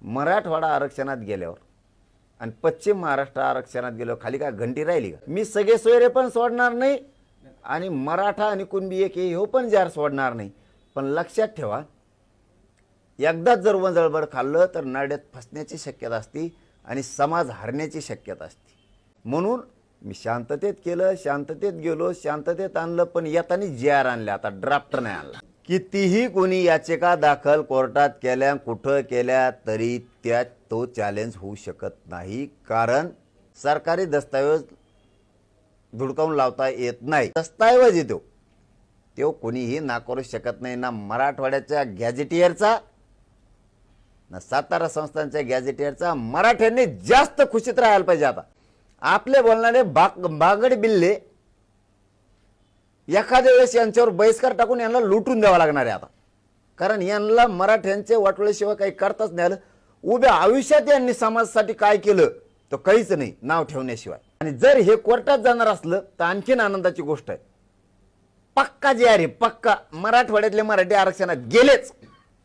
मराठवाडा आरक्षणात गेल्यावर आणि पश्चिम महाराष्ट्र आरक्षणात गेल्यावर खाली काय घंटी राहिली का? मी सगळे सोयरे पण सोडणार नाही आणि मराठा आणि कुणबी एक हे पण जार सोडणार नाही. पण लक्षात ठेवा, एकदाच जर वंजळबड खाल्लं तर नाड्यात फसण्याची शक्यता असते आणि समाज हरण्याची शक्यता असते. म्हणून मी शांततेत केलं, शांततेत गेलो, शांततेत आणलं. पण येताना JR आणले, आता ड्राफ्ट नाही आणला. कितीही कोणी याचिका दाखल कोर्टात केल्या, कुठं केल्या, तरी त्यात तो चॅलेंज होऊ शकत नाही. कारण सरकारी दस्तावेज धुडकावून लावता येत नाही. दस्तावेज येतो तो कोणीही नाकारू शकत नाही, ना मराठवाड्याच्या गॅझेटियरचा ना सातारा संस्थांच्या गॅझेटियरचा. मराठ्यांनी जास्त खुशीत राहायला पाहिजे. आता आपले बोलणारे बागड बिल्ले एखाद्या वेळेस यांच्यावर बहिष्कार टाकून यांना लुटून द्यावा लागणार आहे आता. कारण यांना मराठ्यांचे वाटोळ्याशिवाय काही करताच नाही आलं. उभ्या आयुष्यात यांनी समाजासाठी काय केलं तर काहीच नाही, नाव ठेवण्याशिवाय. आणि जर हे कोर्टात जाणार असलं तर आणखीन आनंदाची गोष्ट आहे. पक्का JR आहे, पक्का. मराठवाड्यातले मराठी आरक्षणात गेलेच.